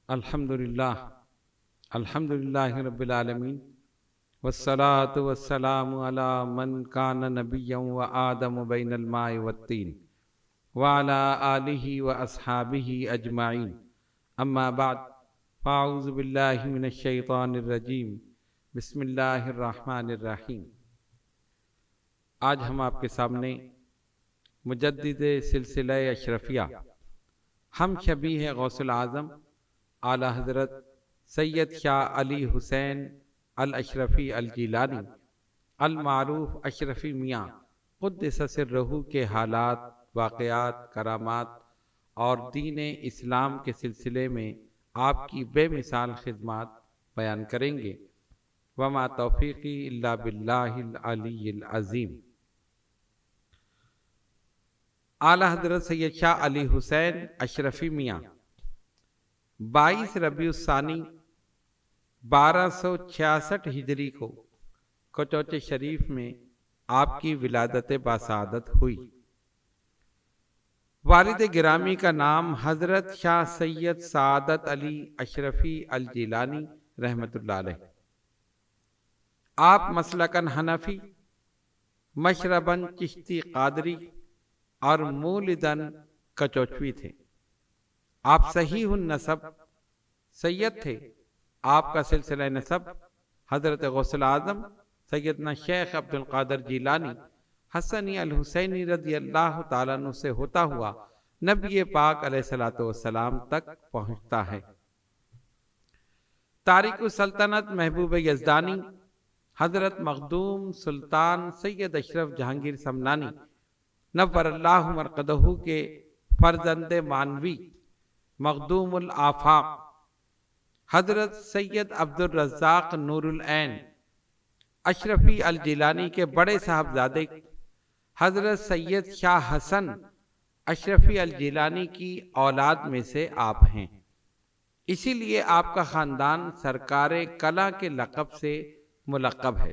الحمدللہ الحمدللہ رب العالمین والصلاة والسلام علی من کان نبیا و آدم بین الماء والطین وعلی آلہ و اصحابہ اجمعین اما بعد فاعوذ باللہ من الشیطان الرجیم بسم اللہ الرحمن الرحیم۔ آج ہم آپ کے سامنے مجدد سلسلہ اشرفیہ ہم شبیہ غوث العظم اعلی حضرت سید شاہ علی حسین الاشرفی الجیلانی المعروف اشرفی میاں قدس سرہ کے حالات، واقعات، کرامات اور دین اسلام کے سلسلے میں آپ کی بے مثال خدمات بیان کریں گے۔ وما توفیقی الا باللہ العلی العظیم۔ اعلی حضرت سید شاہ علی حسین اشرفی میاں 22 ربیع الثانی 1266 ہجری کو کچوچ شریف میں آپ کی ولادت باسعادت ہوئی۔ والد گرامی کا نام حضرت شاہ سید سعادت علی اشرفی الجیلانی رحمۃ اللہ علیہ۔ آپ مسلکن حنفی، مشربن چشتی قادری اور مولدن کچوچوی تھے۔ آپ صحیح النسب سید تھے۔ آپ کا سلسلہ نسب حضرت غوث العظم سیدنا شیخ عبد القادر جیلانی حسنی الحسینی رضی اللہ تعالیٰ عنہ سے ہوتا ہوا نبی پاک علیہ الصلوۃ والسلام تک پہنچتا ہے۔ تارک السلطنت محبوب یزدانی حضرت مخدوم سلطان سید اشرف جہانگیر سمنانی نور اللہ مرقدہ کے فرزند مانوی مخدوم الآفاق حضرت سید عبد الرزاق نور العین اشرفی الجیلانی کے بڑے صاحبزادے حضرت سید شاہ حسن اشرفی الجیلانی کی اولاد میں سے آپ ہیں۔ اسی لیے آپ کا خاندان سرکار کلاں کے لقب سے ملقب ہے۔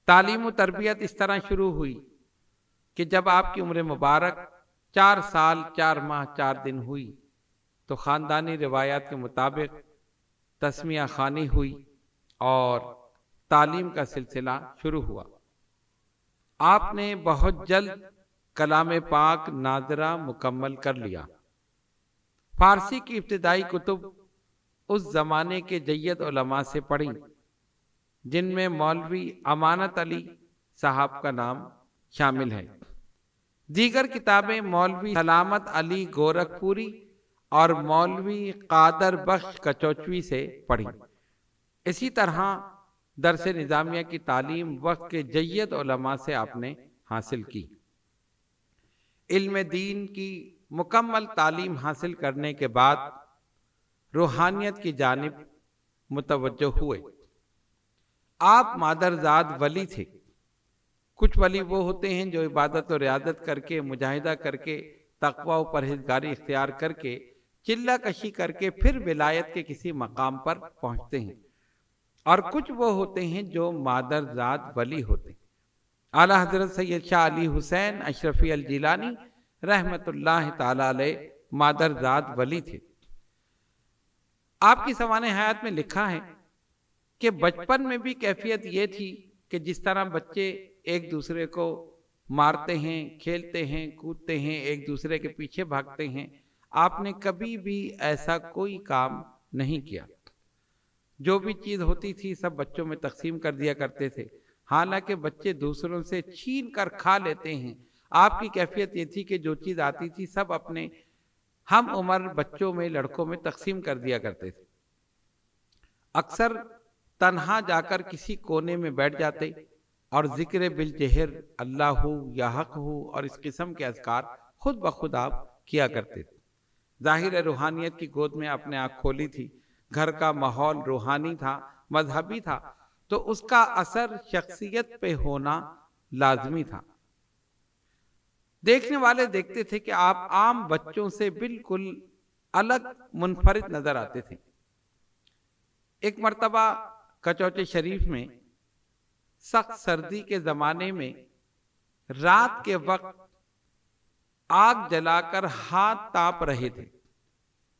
تعلیم و تربیت اس طرح شروع ہوئی کہ جب آپ کی عمر مبارک 4 سال 4 ماہ 4 دن ہوئی تو خاندانی روایات کے مطابق تسمیہ خوانی ہوئی اور تعلیم کا سلسلہ شروع ہوا۔ آپ نے بہت جلد کلام پاک ناظرہ مکمل کر لیا۔ فارسی کی ابتدائی کتب اس زمانے کے جید علماء سے پڑھی، جن میں مولوی امانت علی صاحب کا نام شامل ہے۔ دیگر کتابیں مولوی سلامت علی گورکھپوری اور مولوی قادر بخش کچوچوی سے پڑھی۔ اسی طرح درس نظامیہ کی تعلیم وقت کے جید علماء سے آپ نے حاصل کی۔ علم دین کی مکمل تعلیم حاصل کرنے کے بعد روحانیت کی جانب متوجہ ہوئے۔ آپ مادرزاد ولی تھے۔ کچھ ولی وہ ہوتے ہیں جو عبادت و ریاضت کر کے، مجاہدہ کر کے، تقوی و پرہیزگاری اختیار کر کے، چلہ کشی کر کے پھر ولایت کے کسی مقام پر پہنچتے ہیں، اور کچھ وہ ہوتے ہیں جو مادرزاد ولی ہوتے ہیں۔ اعلی حضرت سید شاہ علی حسین اشرفی الجیلانی رحمت اللہ تعالی علیہ مادرزاد ولی تھے۔ آپ کی سوانح حیات میں لکھا ہے کہ بچپن میں بھی کیفیت یہ تھی کہ جس طرح بچے ایک دوسرے کو مارتے ہیں، کھیلتے ہیں، کودتے ہیں، ایک دوسرے کے پیچھے بھاگتے ہیں، آپ نے کبھی بھی ایسا کوئی کام نہیں کیا۔ جو بھی چیز ہوتی تھی سب بچوں میں تقسیم کر دیا کرتے تھے، حالانکہ بچے دوسروں سے چھین کر کھا لیتے ہیں۔ آپ کی کیفیت یہ تھی کہ جو چیز آتی تھی سب اپنے ہم عمر بچوں میں، لڑکوں میں تقسیم کر دیا کرتے تھے۔ اکثر تنہا جا کر کسی کونے میں بیٹھ جاتے اور ذکر بالجہر اللہ ہو یا حق ہو اور اس قسم کے اذکار خود بخود آپ کیا کرتے تھے۔ ظاہر روحانیت کی گود میں آپ نے آنکھ کھولی تھی۔ گھر کا ماحول روحانی تھا، مذہبی تھا، تو اس کا اثر شخصیت پہ ہونا لازمی تھا۔ دیکھنے والے دیکھتے تھے کہ آپ عام بچوں سے بالکل الگ منفرد نظر آتے تھے۔ ایک مرتبہ کچوچ شریف میں سخت سردی کے زمانے میں رات کے وقت آگ جلا کر ہاتھ تاپ رہے تھے۔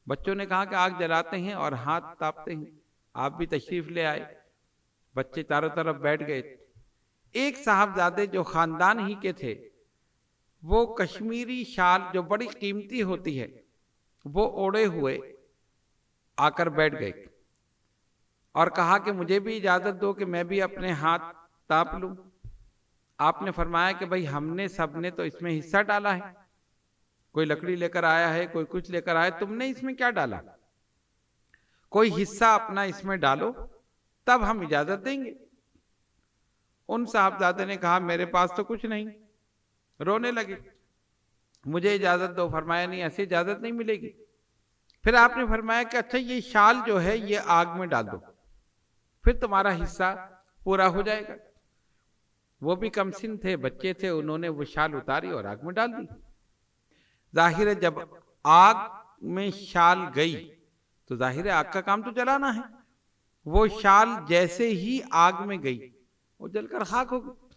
بچوں نے کہا کہ آگ جلاتے ہیں اور ہاتھ تاپتے ہیں، آپ بھی تشریف لے آئے۔ بچے چاروں طرف بیٹھ گئے۔ ایک صاحبزادے جو خاندان ہی کے تھے، وہ کشمیری شال جو بڑی قیمتی ہوتی ہے وہ اوڑے ہوئے آ کر بیٹھ گئے اور کہا کہ مجھے بھی اجازت دو کہ میں بھی اپنے ہاتھ تاپ لوں۔ آپ نے فرمایا کہ بھائی ہم نے سب نے تو اس میں حصہ ڈالا ہے، کوئی لکڑی لے کر آیا ہے، کوئی کچھ لے کر آیا، تم نے اس میں کیا ڈالا؟ کوئی حصہ اپنا اس میں ڈالو تب ہم اجازت دیں گے۔ ان صاحبزادے نے کہا میرے پاس تو کچھ نہیں، رونے لگے، مجھے اجازت دو۔ فرمایا نہیں، ایسی اجازت نہیں ملے گی۔ پھر آپ نے فرمایا کہ اچھا یہ شال جو ہے یہ آگ میں ڈال دو، پھر تمہارا حصہ پورا ہو جائے گا۔ وہ بھی کم سن تھے، بچے تھے، انہوں نے وہ شال اتاری اور آگ میں ڈال دی۔ ظاہر ہے جب آگ میں شال گئی تو ظاہر ہے آگ کا کام تو جلانا ہے، وہ شال جیسے ہی آگ میں گئی وہ جل کر خاک ہو گئی۔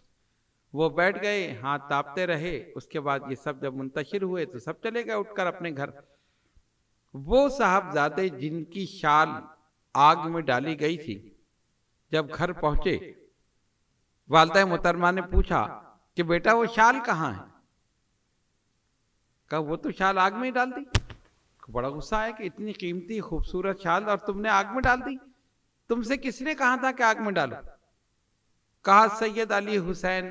وہ بیٹھ گئے، ہاتھ تاپتے رہے۔ اس کے بعد یہ سب جب منتشر ہوئے تو سب چلے گئے اٹھ کر اپنے گھر۔ وہ صاحبزادے جن کی شال آگ میں ڈالی گئی تھی جب گھر پہنچے، والدہ محترمہ نے پوچھا کہ بیٹا وہ شال کہاں ہے؟ کہا وہ تو شال آگ میں ہی ڈال دی۔ بڑا غصہ آیا کہ اتنی قیمتی خوبصورت شال اور تم نے آگ میں ڈال دی، تم سے کس نے کہا تھا کہ آگ میں ڈالو؟ کہا سید علی حسین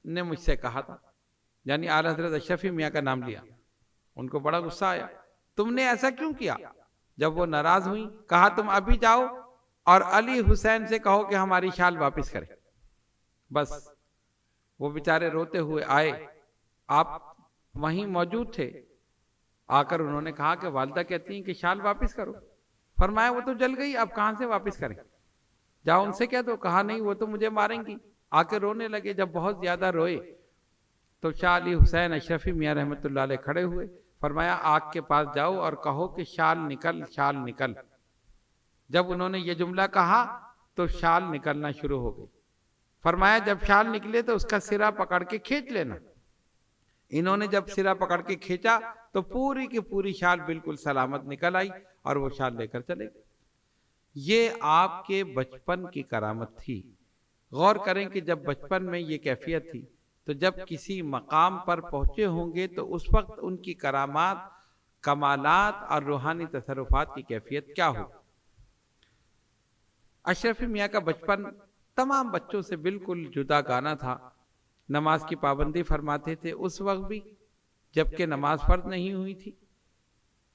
نے مجھ سے کہا تھا، یعنی اعلی حضرت اشرفی میاں کا نام لیا۔ ان کو بڑا غصہ آیا، تم نے ایسا کیوں کیا؟ جب وہ ناراض ہوئی، کہا تم ابھی جاؤ اور علی حسین سے کہو کہ ہماری شال واپس کرے۔ بس وہ بیچارے روتے ہوئے آئے، آپ وہیں موجود تھے۔ آ کر انہوں نے کہا کہ والدہ کہتی ہیں کہ شال واپس کرو۔ فرمایا وہ تو جل گئی، اب کہاں سے واپس کریں؟ جاؤ ان سے کہہ دو۔ کہا نہیں وہ تو مجھے ماریں گی۔ آ کے رونے لگے۔ جب بہت زیادہ روئے تو شاہ علی حسین اشرفی میاں رحمۃ اللہ علیہ کھڑے ہوئے، فرمایا آگ کے پاس جاؤ اور کہو کہ شال نکل، شال نکل۔ جب انہوں نے یہ جملہ کہا تو شال نکلنا شروع ہو گئی۔ فرمایا جب شال نکلے تو اس کا سرا پکڑ کے کھینچ لینا۔ انہوں نے جب سرا پکڑ کے کھینچا تو پوری کی پوری شال بالکل سلامت نکل آئی اور وہ شال لے کر چلے گئے۔ یہ آپ کے بچپن کی کرامت تھی۔ غور کریں کہ جب بچپن میں یہ کیفیت تھی تو جب کسی مقام پر پہنچے ہوں گے تو اس وقت ان کی کرامات، کمالات اور روحانی تصرفات کی کیفیت کیا ہو۔ اشرفی میاں کا بچپن تمام بچوں سے بالکل جدا گانا تھا۔ نماز کی پابندی فرماتے تھے اس وقت بھی جبکہ نماز فرض نہیں ہوئی تھی۔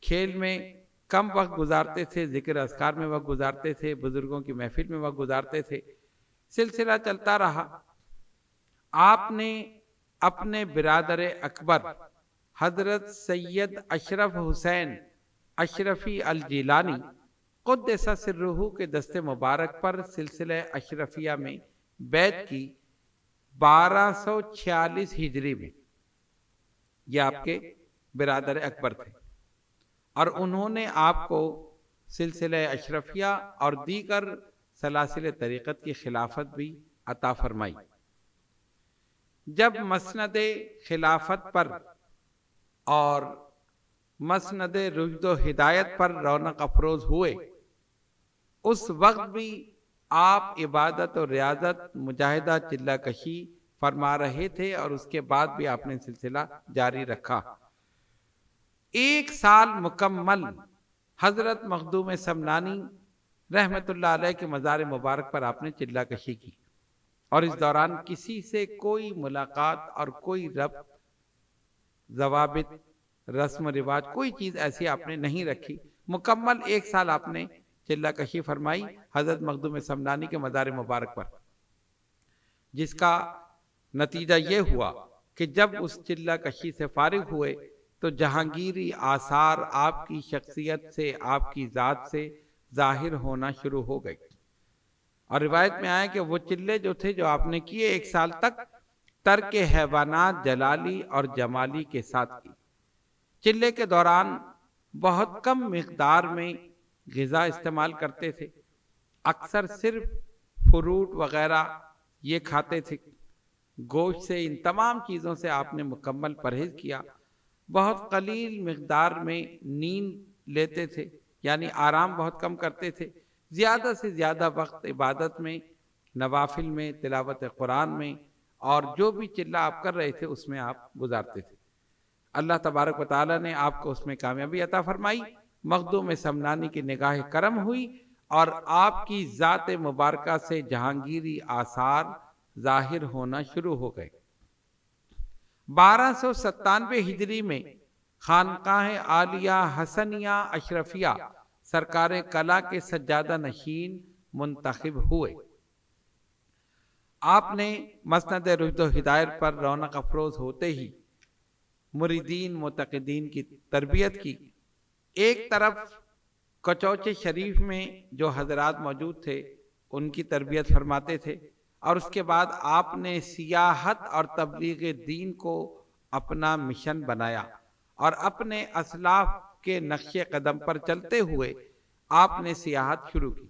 کھیل میں کم وقت گزارتے تھے، ذکر اذکار میں وقت گزارتے تھے، بزرگوں کی محفل میں وقت گزارتے تھے۔ سلسلہ چلتا رہا۔ آپ نے اپنے برادر اکبر حضرت سید اشرف حسین اشرفی الجیلانی قدس سرہ کے دست مبارک پر سلسلہ اشرفیہ میں بیعت کی 1246 ہجری میں۔ یہ آپ کے برادر اکبر تھے اور انہوں نے آپ کو سلسلہ اشرفیہ اور دیگر سلاسل طریقت کی خلافت بھی عطا فرمائی۔ جب مسند خلافت پر اور مسند رشد و ہدایت پر رونق افروز ہوئے، اس وقت بھی آپ عبادت اور ریاضت، مجاہدہ، چلہ کشی فرما رہے تھے اور اس کے بعد بھی آپ نے سلسلہ جاری رکھا۔ 1 سال مکمل حضرت مخدوم سمنانی رحمت اللہ علیہ کے مزار مبارک پر آپ نے چلہ کشی کی اور اس دوران کسی سے کوئی ملاقات اور کوئی ربط، ضوابط، رسم و رواج، کوئی چیز ایسی آپ نے نہیں رکھی۔ مکمل 1 سال آپ نے چلہ کشی فرمائی حضرت مخدوم سمنانی کے مزار مبارک پر، جس کا نتیجہ یہ ہوا کہ جب اس چلہ کشی سے فارغ ہوئے تو جہانگیری آثار آپ کی شخصیت سے، آپ کی ذات سے ظاہر ہونا شروع ہو گئی۔ اور روایت میں آیا کہ وہ چلے جو تھے جو آپ نے کیے 1 سال تک، ترک حیوانات جلالی اور جمالی کے ساتھ کی۔ چلے کے دوران بہت کم مقدار میں غذا استعمال کرتے تھے، اکثر صرف فروٹ وغیرہ یہ کھاتے تھے۔ گوشت سے، ان تمام چیزوں سے آپ نے مکمل پرہیز کیا بہت قلیل مقدار میں نیند لیتے تھے، یعنی آرام بہت کم کرتے تھے، زیادہ سے زیادہ وقت عبادت میں، نوافل میں، تلاوت قرآن میں، اور جو بھی چلہ آپ کر رہے تھے اس میں آپ گزارتے تھے۔ اللہ تبارک و تعالیٰ نے آپ کو اس میں کامیابی عطا فرمائی، مخدوم سمنانی کی نگاہ کرم ہوئی، اور آپ کی ذات مبارکہ سے جہانگیری آثار ظاہر ہونا شروع ہو گئے۔ 1297 ہجری میں خانقاہ عالیہ حسنیہ اشرفیہ سرکار کلا کے سجادہ نشین منتخب ہوئے۔ آپ نے مسند رشد و ہدایت پر رونق افروز ہوتے ہی مریدین معتقدین کی تربیت کی۔ ایک طرف کچوچے شریف میں جو حضرات موجود تھے ان کی تربیت فرماتے تھے، اور اس کے بعد آپ نے سیاحت اور تبلیغ دین کو اپنا مشن بنایا، اور اپنے اسلاف کے نقش قدم پر چلتے ہوئے آپ نے سیاحت شروع کی۔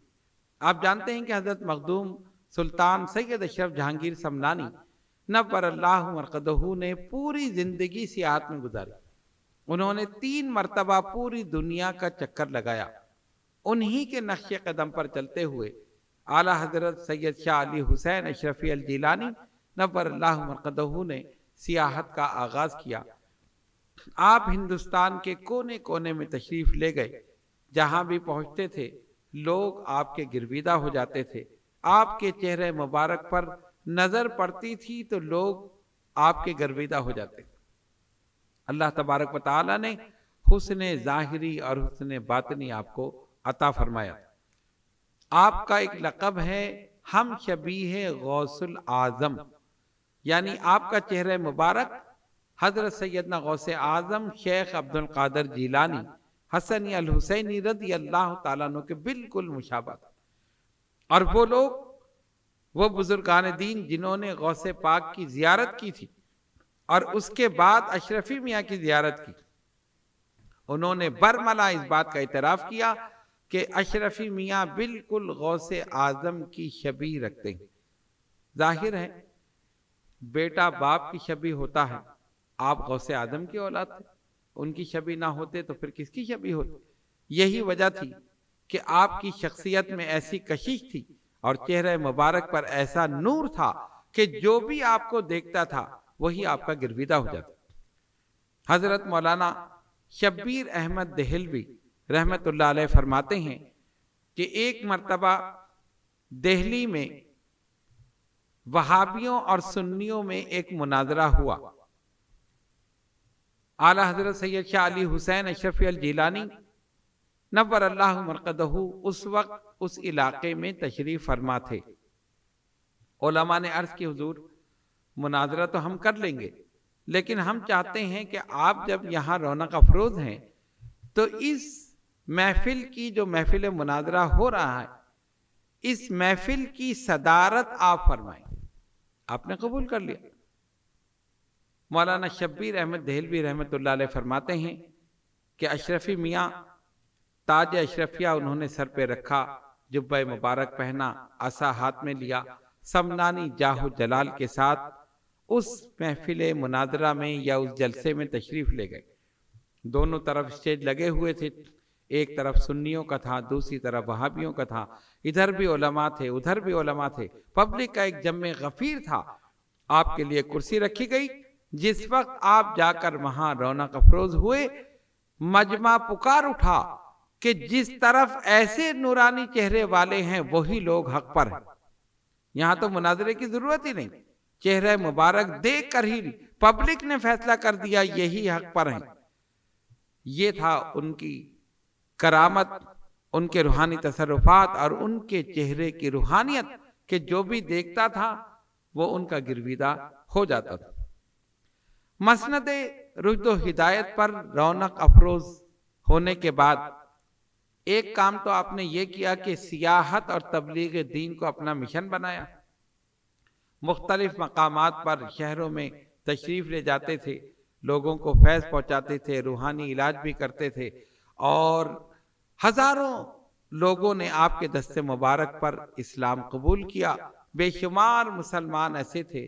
آپ جانتے ہیں کہ حضرت مخدوم سلطان سید اشرف جہانگیر سمنانی نور اللہ مرقدہ نے پوری زندگی سیاحت میں گزاری۔ انہوں نے 3 مرتبہ پوری دنیا کا چکر لگایا۔ انہی کے نقش قدم پر چلتے ہوئے اعلیٰ حضرت سید شاہ علی حسین اشرفی الجیلانی نور اللہ مرقدہ نے سیاحت کا آغاز کیا۔ آپ ہندوستان کے کونے کونے میں تشریف لے گئے، جہاں بھی پہنچتے تھے لوگ آپ کے گرویدہ ہو جاتے تھے۔ آپ کے چہرے مبارک پر نظر پڑتی تھی تو لوگ آپ کے گرویدہ ہو جاتے۔ اللہ تبارک و تعالی نے حسن ظاہری اور حسن باطنی آپ کو عطا فرمایا۔ آپ کا ایک لقب ہے ہم شبیہ غوث الاعظم، یعنی آپ کا چہرہ مبارک حضرت سیدنا غوث اعظم شیخ عبد القادر جیلانی حسنی الحسینی رضی اللہ تعالیٰ عنہ کے بالکل مشابہ تھا۔ اور وہ لوگ، وہ بزرگان دین جنہوں نے غوث پاک کی زیارت کی تھی اور اس کے بعد اشرفی میاں کی زیارت کی، انہوں نے برملا اس بات کا اعتراف کیا کہ اشرفی میاں بالکل غوث اعظم کی شبیہ رکھتے ہیں۔ ظاہر ہے بیٹا باپ کی شبیہ ہوتا ہے، آپ غوث اعظم کی اولاد تھے، ان کی شبیہ نہ ہوتے تو پھر کس کی شبیہ ہوتی؟ یہی وجہ تھی کہ آپ کی شخصیت میں ایسی کشش تھی اور چہرہ مبارک پر ایسا نور تھا کہ جو بھی آپ کو دیکھتا تھا وہی آپ کا گرویدہ ہو جاتا۔ حضرت مولانا شبیر احمد دہلوی رحمت اللہ علیہ فرماتے ہیں کہ ایک مرتبہ دہلی میں وہابیوں اور سنیوں میں ایک مناظرہ ہوا۔ اعلیٰ حضرت سید شاہ علی حسین اشرفی الجیلانی نور اللہ مرقدہ اس وقت اس علاقے میں تشریف فرما تھے۔ علماء نے عرض کی حضور مناظرہ تو ہم کر لیں گے، لیکن ہم چاہتے ہیں کہ آپ جب یہاں رونق افروز ہیں تو اس محفل کی، جو محفل مناظرہ ہو رہا ہے، اس محفل کی صدارت آپ فرمائیں۔ آپ نے قبول کر لیا۔ مولانا شبیر احمد دہلوی رحمت اللہ علیہ فرماتے ہیں کہ اشرفی میاں تاج اشرفیہ انہوں نے سر پہ رکھا، جبہ مبارک پہنا، عصا ہاتھ میں لیا، سمنانی جاہ و جلال کے ساتھ اس محفل مناظرہ میں یا اس جلسے میں تشریف لے گئے۔ دونوں طرف اسٹیج لگے ہوئے تھے، ایک طرف سنیوں کا تھا، دوسری طرف وہابیوں کا تھا، ادھر بھی علماء تھے ادھر بھی علماء تھے، پبلک کا ایک جمع غفیر تھا۔ آپ کے لیے کرسی رکھی گئی۔ جس وقت آپ جا کر وہاں رونق افروز ہوئے، مجمع پکار اٹھا کہ جس طرف ایسے نورانی چہرے والے ہیں وہی لوگ حق پر ہیں۔ یہاں تو مناظرے کی ضرورت ہی نہیں، چہرہ مبارک دیکھ کر ہی پبلک نے فیصلہ کر دیا یہی حق پر ہیں۔ یہ تھا ان کی کرامت، ان کے روحانی تصرفات اور ان کے چہرے کی روحانیت کہ جو بھی دیکھتا تھا وہ ان کا گرویدہ ہو جاتا تھا۔ مسند رشد و ہدایت پر رونق افروز ہونے کے بعد ایک کام تو آپ نے یہ کیا کہ سیاحت اور تبلیغ دین کو اپنا مشن بنایا۔ مختلف مقامات پر شہروں میں تشریف لے جاتے تھے، لوگوں کو فیض پہنچاتے تھے، روحانی علاج بھی کرتے تھے، اور ہزاروں لوگوں نے آپ کے دست مبارک پر اسلام قبول کیا۔ بے شمار مسلمان ایسے تھے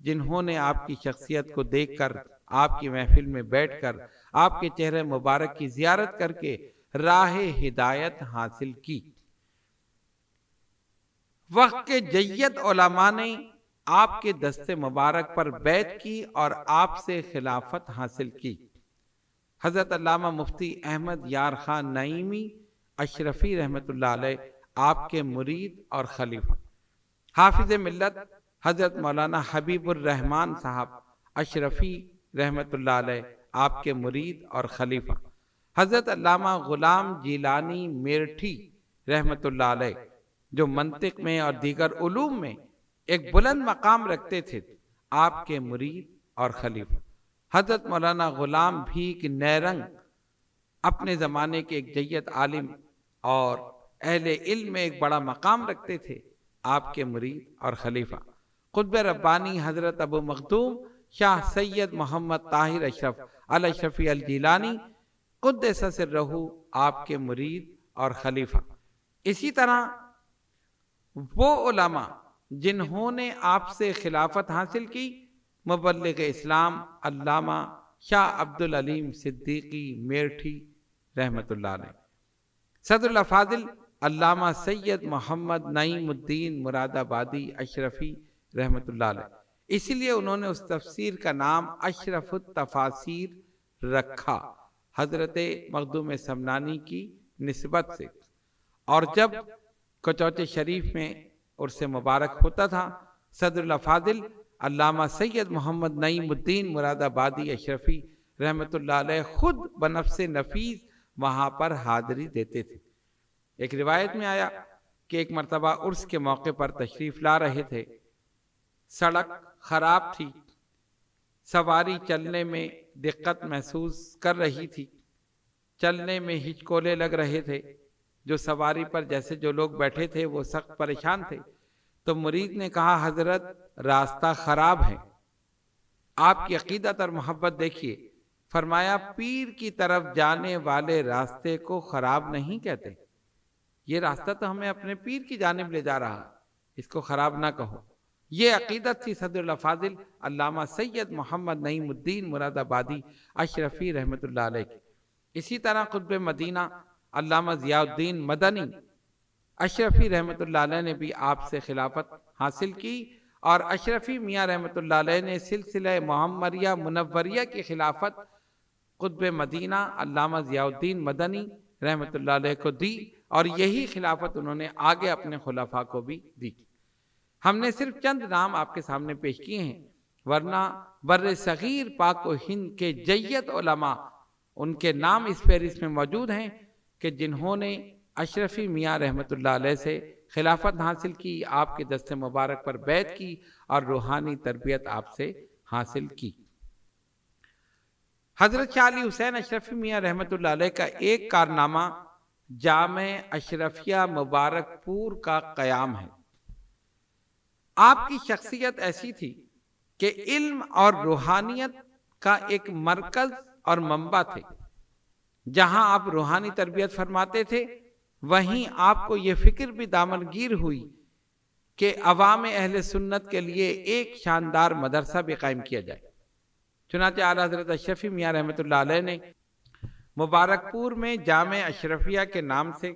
جنہوں نے آپ کی شخصیت کو دیکھ کر آپ کی محفل میں بیٹھ کر آپ کے چہرے مبارک کی زیارت کر کے راہ ہدایت حاصل کی۔ وقت کے جید علماء نے آپ کے دست مبارک پر بیعت کی اور آپ سے خلافت حاصل کی۔ حضرت علامہ مفتی احمد یار خان نعیمی اشرفی رحمۃ اللہ علیہ آپ کے مرید اور خلیفہ، حافظ ملت حضرت مولانا حبیب الرحمان صاحب اشرفی رحمۃ اللہ علیہ آپ کے مرید اور خلیفہ، حضرت علامہ غلام جیلانی میرٹھی رحمۃ اللہ علیہ جو منطق میں اور دیگر علوم میں ایک بلند مقام رکھتے تھے، آپ کے مرید اور خلیفہ، حضرت مولانا غلام بھیک نیرنگ اپنے زمانے کے ایک جید عالم اور اہل علم میں ایک بڑا مقام رکھتے تھے، آپ کے مرید اور خلیفہ، قطب ربانی حضرت ابو مخدوم شاہ سید محمد طاہر اشرف الاشرفی الجیلانی قدس سرہ آپ کے مرید اور خلیفہ۔ اسی طرح وہ علماء جنہوں نے آپ سے خلافت حاصل کی، مبلغ اسلام علامہ شاہ عبد العلیم صدیقی میرٹھی رحمۃ اللہ علیہ، صدر الافاضل علامہ سید محمد نعیم الدین مراد آبادی اشرفی رحمۃ اللہ علیہ، اسی لیے انہوں نے اس تفسیر کا نام اشرف التفاسیر رکھا حضرت مخدوم سمنانی کی نسبت سے۔ اور جب کچوچے شریف میں عرس مبارک ہوتا تھا، صدر الافاضل علامہ سید محمد نعیم الدین مراد آبادی اشرفی رحمۃ اللہ علیہ خود بنفس نفیس وہاں پر حاضری دیتے تھے۔ ایک روایت میں آیا کہ ایک مرتبہ عرس کے موقع پر تشریف لا رہے تھے، سڑک خراب تھی، سواری چلنے میں دقت محسوس کر رہی تھی، چلنے میں ہچکولے لگ رہے تھے، جو سواری پر جیسے جو لوگ بیٹھے تھے وہ سخت پریشان تھے۔ تو مرید نے کہا، حضرت راستہ خراب ہے، آپ کی عقیدت اور محبت دیکھیے۔ فرمایا، پیر کی طرف جانے والے راستے کو خراب نہیں کہتے، یہ راستہ تو ہمیں اپنے پیر کی جانب لے جا رہا، اس کو خراب نہ کہو۔ یہ عقیدت تھی صدر الافاضل علامہ سید محمد نعیم الدین مراد آبادی اشرفی رحمۃ اللہ علیہ کی۔ اسی طرح قطب مدینہ علامہ ضیاء الدین مدنی اشرفی رحمۃ اللہ علیہ نے بھی آپ سے خلافت حاصل کی، اور اشرفی میاں رحمۃ اللہ علیہ نے سلسلہ محمدیہ منوریہ کی خلافت قطب مدینہ علامہ ضیاء الدین مدنی رحمۃ اللہ علیہ کو دی، اور یہی خلافت انہوں نے آگے اپنے خلفاء کو بھی دی۔ ہم نے صرف چند نام آپ کے سامنے پیش کیے ہیں، ورنہ بر صغیر پاک و ہند کے جید علماء ان کے نام اس فہرست میں موجود ہیں کہ جنہوں نے اشرفی میاں رحمۃ اللہ علیہ سے خلافت حاصل کی، آپ کے دست مبارک پر بیعت کی اور روحانی تربیت آپ سے حاصل کی۔ حضرت شاہ علی حسین اشرفی میاں رحمۃ اللہ علیہ کا ایک کارنامہ جامع اشرفیہ مبارک پور کا قیام ہے۔ آپ کی شخصیت ایسی تھی کہ علم اور روحانیت کا ایک مرکز اور منبع تھے۔ جہاں آپ روحانی تربیت فرماتے تھے، وہیں آپ کو یہ فکر بھی دامنگیر ہوئی کہ عوام اہل سنت کے لیے ایک شاندار مدرسہ بھی قائم کیا جائے۔ چنانچہ اعلیٰ حضرت اشرفی میاں رحمۃ اللہ علیہ نے مبارک پور میں جامع اشرفیہ کے نام سے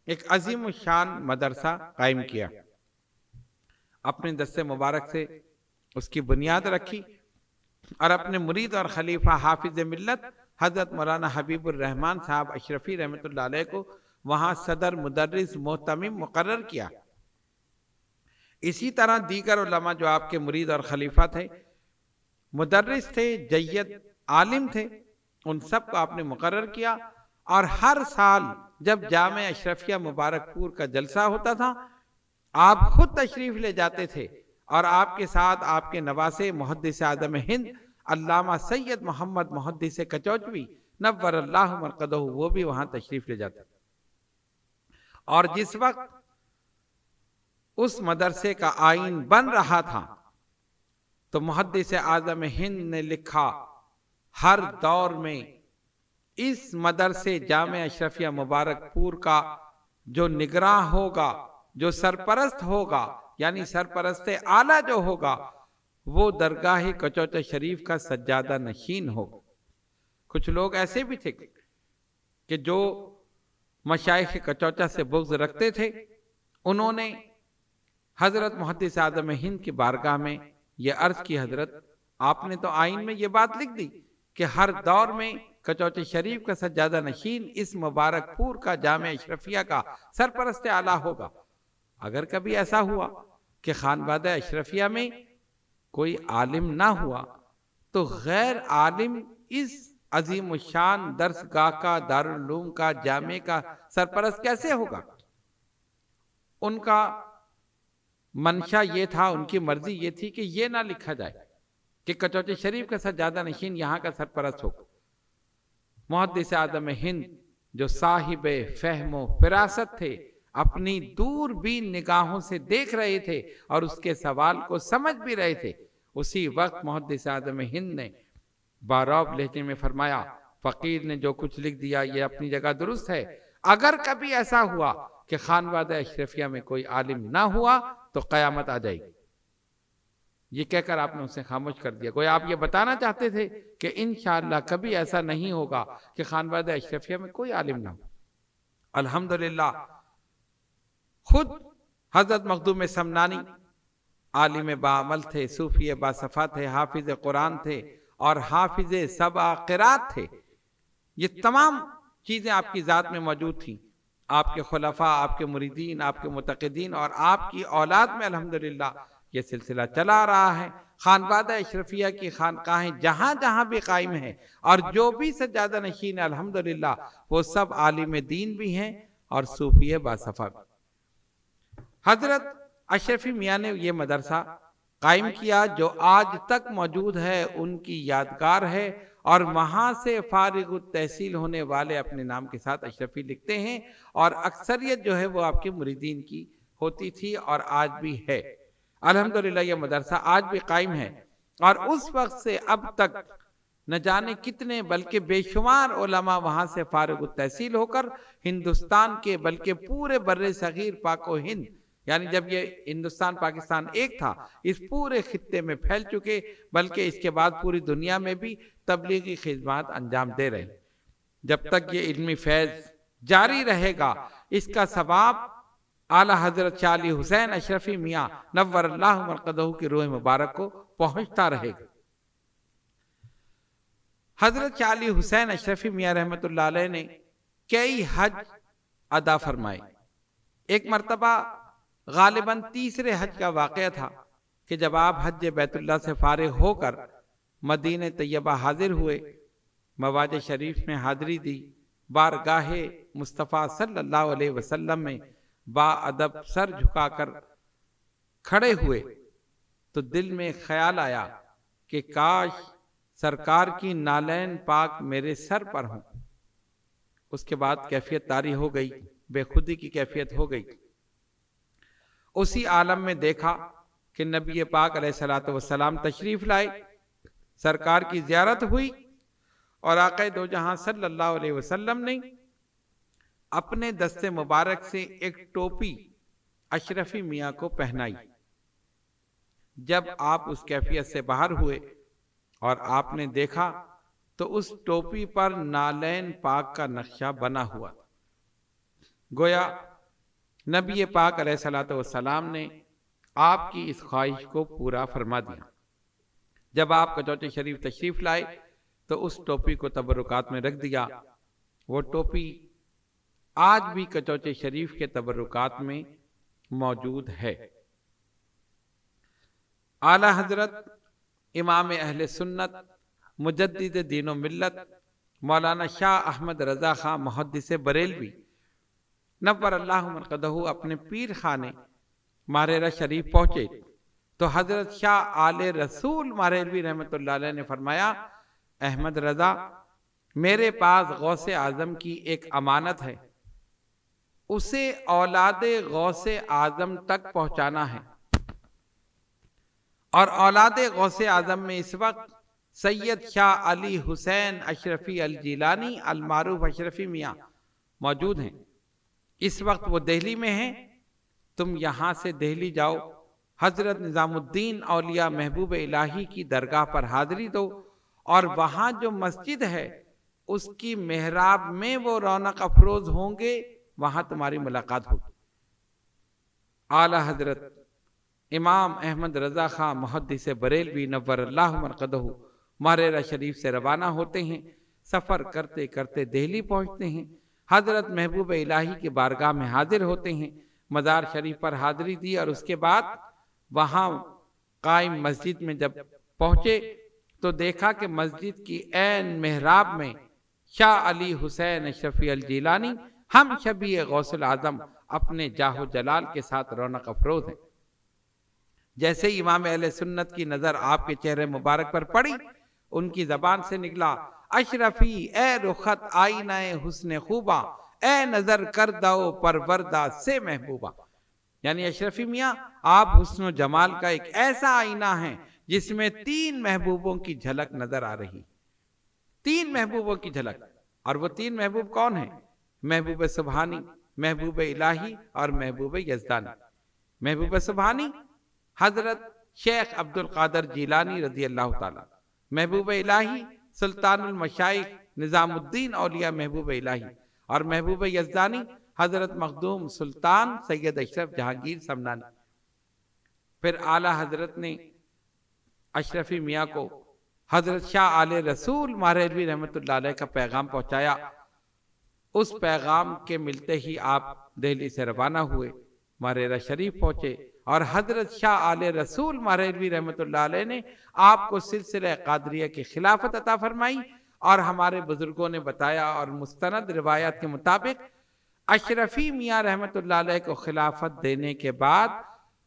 ایک عظیم الشان مدرسہ قائم کیا، اپنے دست مبارک سے اس کی بنیاد رکھی، اور اپنے مرید اور خلیفہ حافظ ملت حضرت مولانا حبیب الرحمان صاحب اشرفی رحمۃ اللہ علیہ کو وہاں صدر مدرس محتمم مقرر کیا۔ اسی طرح دیگر علماء جو آپ کے مرید اور خلیفہ تھے، مدرس تھے، جید عالم تھے، ان سب کو آپ نے مقرر کیا، اور ہر سال جب جامع اشرفیہ مبارک پور کا جلسہ ہوتا تھا، آپ خود تشریف لے جاتے تھے، اور آپ کے ساتھ آپ کے نواسے محدث اعظم ہند علامہ سید محمد محدث کچوچوی نور اللہ مرقدہ وہ بھی وہاں تشریف لے جاتے۔ اور جس وقت اس مدرسے کا آئین بن رہا تھا تو محدث اعظم ہند نے لکھا، ہر دور میں اس مدرسے جامع اشرفیہ مبارک پور کا جو نگراں ہوگا، جو سرپرست ہوگا، یعنی سرپرست اعلیٰ جو ہوگا، وہ درگاہ کچوچا شریف کا سجادہ نشین ہو۔ کچھ لوگ ایسے بھی تھے کہ جو مشائخ کچوچا سے بغض رکھتے تھے، انہوں نے حضرت محدث اعظم ہند کی بارگاہ میں یہ عرض کی، حضرت آپ نے تو آئین میں یہ بات لکھ دی کہ ہر دور میں کچوچے شریف کا سجادہ نشین اس مبارک پور کا جامع اشرفیہ کا سرپرست اعلیٰ ہوگا۔ اگر کبھی ایسا ہوا کہ خانوادہ اشرفیہ میں کوئی عالم نہ ہوا تو غیر عالم اس عظیم الشان درس گاہ کا، دارالعلوم کا، جامع کا سرپرست کیسے ہوگا؟ ان کا منشا یہ تھا، ان کی مرضی یہ تھی کہ یہ نہ لکھا جائے کہ کچوچے شریف کا سجادہ نشین یہاں کا سرپرست ہوگا۔ محدث اعظم ہند جو صاحب فہم و فراست تھے، اپنی دور بین نگاہوں سے دیکھ رہے تھے اور اس کے سوال کو سمجھ بھی رہے تھے، اسی وقت محدث اعظم ہند نے باراب لہجے میں فرمایا، فقیر نے جو کچھ لکھ دیا یہ اپنی جگہ درست ہے، اگر کبھی ایسا ہوا کہ خانوادہ اشرفیہ میں کوئی عالم نہ ہوا تو قیامت آ جائے گی۔ یہ کہہ کر آپ نے اسے خاموش کر دیا۔ گویا آپ یہ بتانا چاہتے تھے کہ انشاءاللہ کبھی ایسا نہیں ہوگا کہ خانوادہ اشرفیہ میں کوئی عالم نہ ہو۔ الحمدللہ خود حضرت مخدوم سمنانی عالم باعمل تھے، صوفی باصفا تھے، حافظ قرآن تھے اور حافظ سبع قرات تھے۔ یہ تمام چیزیں آپ کی ذات میں موجود تھیں۔ آپ کے خلفاء، آپ کے مریدین، آپ کے متقدین اور آپ کی اولاد میں الحمدللہ یہ سلسلہ چلا آ رہا ہے۔ خانوادہ اشرفیہ کی خانقاہیں جہاں جہاں بھی قائم ہیں اور جو بھی سجادہ نشین ہے الحمدللہ وہ سب عالم دین بھی ہیں اور صوفی باصفا بھی۔ حضرت اشرفی میاں نے یہ مدرسہ قائم کیا جو آج تک موجود ہے، ان کی یادگار ہے، اور وہاں سے فارغ التحصیل ہونے والے اپنے نام کے ساتھ اشرفی لکھتے ہیں، اور اکثریت جو ہے وہ آپ کے مریدین کی ہوتی تھی اور آج بھی ہے۔ الحمدللہ یہ مدرسہ آج بھی قائم ہے، اور اس وقت سے اب تک نہ جانے کتنے بلکہ بے شمار علماء وہاں سے فارغ التحصیل ہو کر ہندوستان کے بلکہ پورے بر صغیر پاک و ہند، یعنی جب یہ ہندوستان پاکستان ایک تھا، اس پورے خطے میں پھیل چکے، بلکہ اس کے بعد پوری دنیا میں بھی تبلیغی خدمات انجام دے رہے ہیں۔ جب تک یہ علمی فیض جاری رہے گا، اس کا ثواب اعلیٰ حضرت شاہ علی حسین اشرفی میاں نور اللہ مرقدہ کی روح مبارک کو پہنچتا رہے گا۔ حضرت شاہ علی حسین اشرفی میاں رحمۃ اللہ علیہ نے کئی حج ادا فرمائے۔ ایک مرتبہ غالباً تیسرے حج کا واقعہ تھا کہ جب آپ حج بیت اللہ سے فارغ ہو کر مدینہ طیبہ حاضر ہوئے، مواج شریف میں حاضری دی، بارگاہ مصطفیٰ صلی اللہ علیہ وسلم میں با ادب سر جھکا کر کھڑے ہوئے تو دل میں خیال آیا کہ کاش سرکار کی نالین پاک میرے سر پر ہوں۔ اس کے بعد کیفیت طاری ہو گئی، بے خودی کی کیفیت ہو گئی۔ اسی عالم میں دیکھا کہ نبی پاک علیہ الصلوۃ والسلام تشریف لائے، سرکار کی زیارت ہوئی، اور آقا دو جہاں صلی اللہ علیہ وسلم نے اپنے دست مبارک سے ایک ٹوپی اشرفی میاں کو پہنائی۔ جب آپ اس کیفیت سے باہر ہوئے اور آپ نے دیکھا تو اس ٹوپی پر نالین پاک کا نقشہ بنا ہوا، گویا نبی پاک علیہ الصلوۃ والسلام نے آپ کی اس خواہش کو پورا فرما دیا۔ جب آپ کچوچے شریف تشریف لائے تو اس ٹوپی کو تبرکات میں رکھ دیا۔ وہ ٹوپی آج بھی کچوچے شریف کے تبرکات میں موجود ہے۔ اعلیٰ حضرت امام اہل سنت مجدد دین و ملت مولانا شاہ احمد رضا خان محدث بریلوی نور اللہ مرقدہ اپنے پیر خانے ماریرہ شریف پہنچے تو حضرت شاہ آل رسول ماریلوی رحمۃ اللہ علیہ نے فرمایا، احمد رضا، میرے پاس غوث اعظم کی ایک امانت ہے، اسے اولاد غوث اعظم تک پہنچانا ہے، اور اولاد غوث اعظم میں اس وقت سید شاہ علی حسین اشرفی الجیلانی المعروف اشرفی میاں موجود ہیں۔ اس وقت وہ دہلی میں ہیں، تم یہاں سے دہلی جاؤ حضرت نظام الدین اولیاء محبوب الہی کی درگاہ پر حاضری دو، اور وہاں جو مسجد ہے اس کی محراب میں وہ رونق افروز ہوں گے، وہاں تمہاری ملاقات ہوگی۔ اعلی حضرت امام احمد رضا خان محدث بریلوی نور اللہ مرقدہ مہریرہ شریف سے روانہ ہوتے ہیں، سفر کرتے کرتے دہلی پہنچتے ہیں، حضرت محبوب الہی کی بارگاہ میں حاضر ہوتے ہیں، مزار شریف پر حاضری دی، اور اس کے بعد وہاں قائم مسجد میں جب پہنچے تو دیکھا کہ مسجد کی عین محراب میں شاہ علی حسین اشرفی الجیلانی ہم شبیہ غوث العظم اپنے جاہ و جلال کے ساتھ رونق افروز ہیں۔ جیسے ہی امام اہل سنت کی نظر آپ کے چہرے مبارک پر پڑی، ان کی زبان سے نکلا، اشرفی اے رخت آئینہ حسن خوبا، اے نظر کردہ پروردہ سے محبوبہ۔ یعنی اشرفی میاں آپ حسن و جمال کا ایک ایسا آئینہ ہے جس میں 3 محبوبوں کی جھلک نظر آ رہی، 3 محبوبوں کی جھلک۔ اور وہ 3 محبوب کون ہیں؟ محبوب سبحانی، محبوب الہی اور محبوب یزدانی۔ محبوب سبحانی حضرت شیخ عبد القادر جیلانی رضی اللہ تعالیٰ، محبوب الہی سلطان المشائخ نظام الدین اولیاء محبوب الہی، اور محبوب یزدانی حضرت مخدوم سلطان سید اشرف جہانگیر سمنانی۔ پھر اعلی حضرت نے اشرفی میاں کو حضرت شاہ آل رسول مہریلوی رحمۃ اللہ علیہ کا پیغام پہنچایا۔ اس پیغام کے ملتے ہی آپ دہلی سے روانہ ہوئے، مہریرہ شریف پہنچے، اور حضرت شاہ آل رسول مہریلوی رحمۃ اللہ علیہ نے آپ کو سلسلہ قادریہ کی خلافت عطا فرمائی، اور ہمارے بزرگوں نے بتایا اور مستند روایات کے مطابق اشرفی میاں رحمۃ اللہ علیہ کو خلافت دینے کے بعد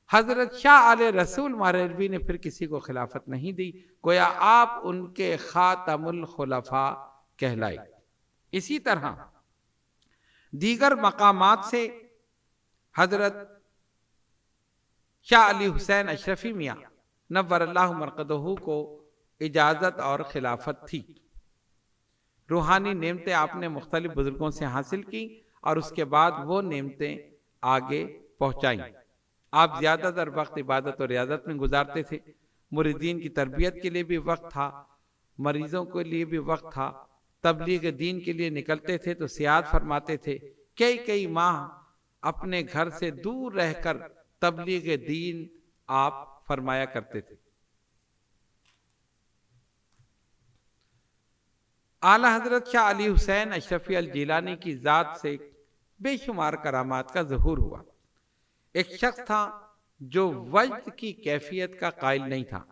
حضرت شاہ آل رسول مہریلوی نے پھر کسی کو خلافت نہیں دی، گویا آپ ان کے خاتم الخلفاء کہلائے۔ اسی طرح دیگر مقامات سے حضرت شاہ علی حسین اشرفی میاں نور اللہ مرقدہ کو اجازت اور خلافت تھی۔ روحانی نعمتیں آپ نے مختلف بزرگوں سے حاصل کی، اور اس کے بعد وہ نعمتیں آگے پہنچائیں۔ آپ زیادہ تر وقت عبادت اور ریاضت میں گزارتے تھے، مریدین کی تربیت کے لیے بھی وقت تھا، مریضوں کے لیے بھی وقت تھا، تبلیغ دین کے لیے نکلتے تھے تو سیاحت فرماتے تھے، کئی ماہ اپنے گھر سے دور رہ کر تبلیغ دین آپ فرمایا کرتے تھے۔ اعلی حضرت شاہ علی حسین اشرفی الجیلانی کی ذات سے بے شمار کرامات کا ظہور ہوا۔ ایک شخص تھا جو وجد کی کیفیت کا قائل نہیں تھا۔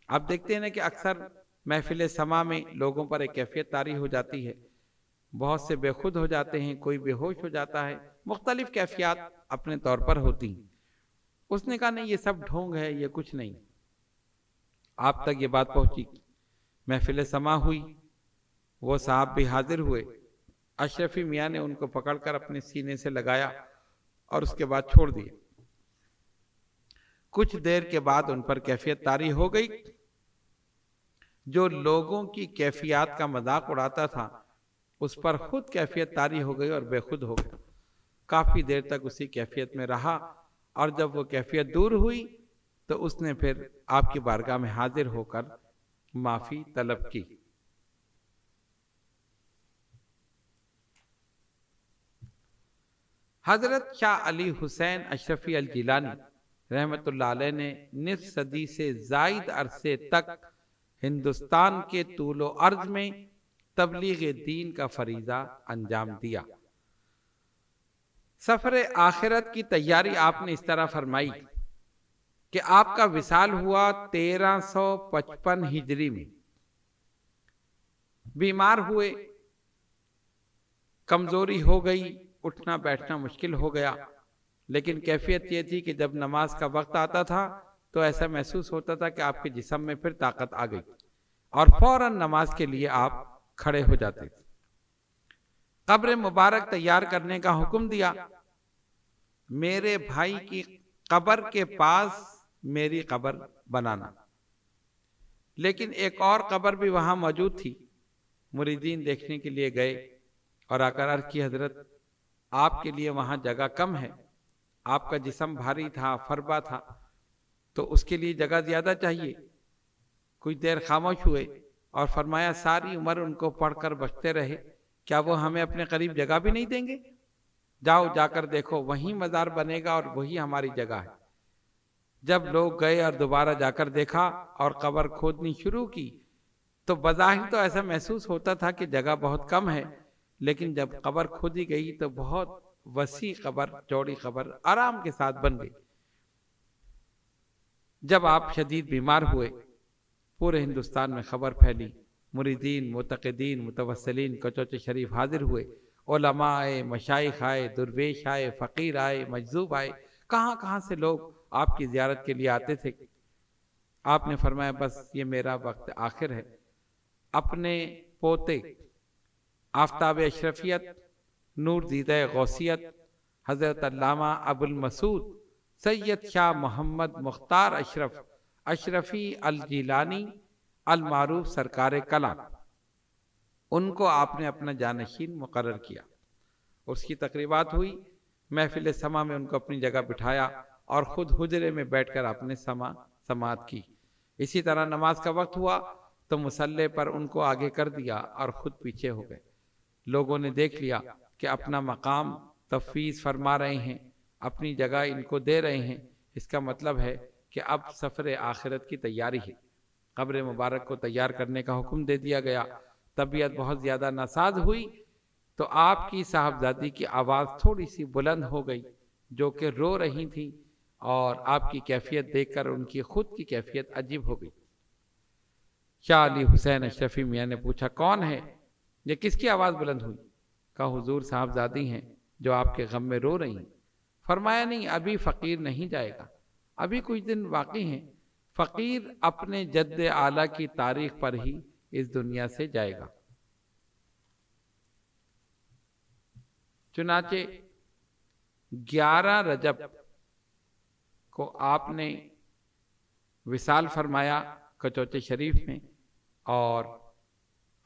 آپ دیکھتے ہیں کہ اکثر محفل سما میں لوگوں پر ایک کیفیت طاری ہو جاتی ہے، بہت سے بے خود ہو جاتے ہیں، کوئی بے ہوش ہو جاتا ہے، مختلف کیفیات اپنے طور پر ہوتی ہیں۔ اس نے کہا نہیں، یہ سب ڈھونگ ہے، یہ کچھ نہیں۔ آپ تک یہ بات پہنچی، محفل سما ہوئی، وہ صاحب بھی حاضر ہوئے، اشرفی میاں نے ان کو پکڑ کر اپنے سینے سے لگایا اور اس کے بعد چھوڑ دیا۔ کچھ دیر کے بعد ان پر کیفیت طاری ہو گئی۔ جو لوگوں کی کیفیات کا مذاق اڑاتا تھا اس پر خود کیفیت طاری ہو گئی اور بے خود ہو گیا۔ کافی دیر تک اسی کیفیت میں رہا، اور جب وہ کیفیت دور ہوئی تو اس نے پھر آپ کی بارگاہ میں حاضر ہو کر معافی طلب کی۔ حضرت شاہ علی حسین اشرفی الجیلانی رحمت اللہ علیہ نے نصف صدی سے زائد عرصے تک ہندوستان کے طول و عرض میں تبلیغ دین کا فریضہ انجام دیا۔ سفر آخرت کی تیاری آپ نے اس طرح فرمائی کہ آپ کا وصال ہوا 1355 ہجری میں۔ بیمار ہوئے، کمزوری ہو گئی، اٹھنا بیٹھنا مشکل ہو گیا، لیکن کیفیت یہ تھی کہ جب نماز کا وقت آتا تھا تو ایسا محسوس ہوتا تھا کہ آپ کے جسم میں پھر طاقت آ گئی، اور فوراً نماز کے لیے آپ کھڑے ہو جاتے تھے۔ قبر مبارک تیار کرنے کا حکم دیا۔ میرے بھائی کی قبر کے پاس میری قبر بنانا، لیکن ایک اور قبر بھی وہاں موجود تھی۔ مریدین دیکھنے کے لیے گئے اور آ کر عرض کی، حضرت آپ کے لیے وہاں جگہ کم ہے، آپ کا جسم بھاری تھا، فربا تھا، تو اس کے لیے جگہ زیادہ چاہیے. کچھ دیر خاموش ہوئے اور فرمایا ساری عمر ان کو پڑھ کر بخشتے رہے، کیا وہ ہمیں اپنے قریب جگہ بھی نہیں دیں گے؟ جاؤ جا کر دیکھو، وہیں مزار بنے گا اور وہی ہماری جگہ ہے. جب لوگ گئے اور دوبارہ جا کر دیکھا اور قبر کھودنی شروع کی تو بظاہر تو ایسا محسوس ہوتا تھا کہ جگہ بہت کم ہے، لیکن جب قبر کھودی گئی تو بہت وسیع قبر، چوڑی قبر آرام کے ساتھ بن گئی. جب آپ شدید بیمار ہوئے، پورے ہندوستان میں خبر پھیلی، مریدین، معتقدین، متوسلین کچوچے شریف حاضر ہوئے، علماء آئے، مشائخ آئے، درویش آئے، فقیر آئے، مجذوب آئے، کہاں کہاں سے لوگ آپ کی زیارت کے لیے آتے تھے. آپ نے فرمایا بس یہ میرا وقت آخر ہے. اپنے پوتے آفتاب اشرفیت، نور دیدہ غوثیت، حضرت علامہ ابو المسعود سید شاہ محمد مختار اشرفی الجیلانی المعروف سرکار کلام، ان کو آپ نے اپنا جانشین مقرر کیا. اس کی تقریبات ہوئی، محفل سما میں ان کو اپنی جگہ بٹھایا اور خود حجرے میں بیٹھ کر آپ نے سماعت کی. اسی طرح نماز کا وقت ہوا تو مصلی پر ان کو آگے کر دیا اور خود پیچھے ہو گئے. لوگوں نے دیکھ لیا کہ اپنا مقام تفویض فرما رہے ہیں، اپنی جگہ ان کو دے رہے ہیں. اس کا مطلب ہے کہ اب سفر آخرت کی تیاری ہے. قبر مبارک کو تیار کرنے کا حکم دے دیا گیا. طبیعت بہت زیادہ ناساز ہوئی تو آپ کی صاحبزادی کی آواز تھوڑی سی بلند ہو گئی، جو کہ رو رہی تھی، اور آپ کی کیفیت دیکھ کر ان کی خود کی کیفیت عجیب ہو گئی. شاہ علی حسین اشرفی میاں نے پوچھا کون ہے یہ، کس کی آواز بلند ہوئی؟ کہا حضور صاحبزادی ہیں جو آپ کے غم میں رو رہی ہیں. فرمایا نہیں، ابھی فقیر نہیں جائے گا، ابھی کچھ دن باقی ہیں. فقیر اپنے جد اعلیٰ کی تاریخ پر ہی اس دنیا سے جائے گا. چنانچہ 11 رجب کو آپ نے وصال فرمایا کچوچے شریف میں، اور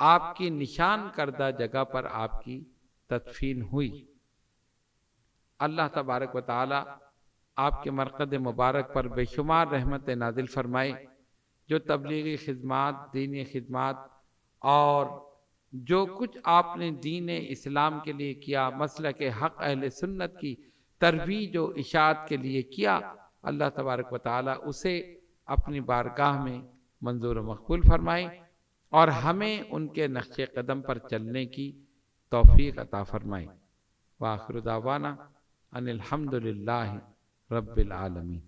آپ کی نشان کردہ جگہ پر آپ کی تدفین ہوئی. اللہ تبارک و تعالی آپ کے مرقد مبارک پر بے شمار رحمت نازل فرمائے. جو تبلیغی خدمات، دینی خدمات اور جو کچھ آپ نے دین اسلام کے لیے کیا، مسلک حق اہل سنت کی ترویج و اشاعت کے لیے کیا، اللہ تبارک و تعالی اسے اپنی بارگاہ میں منظور و مقبول فرمائے اور ہمیں ان کے نقش قدم پر چلنے کی توفیق عطا فرمائے. وآخر دعوانا ان الحمد للہ رب العالمین.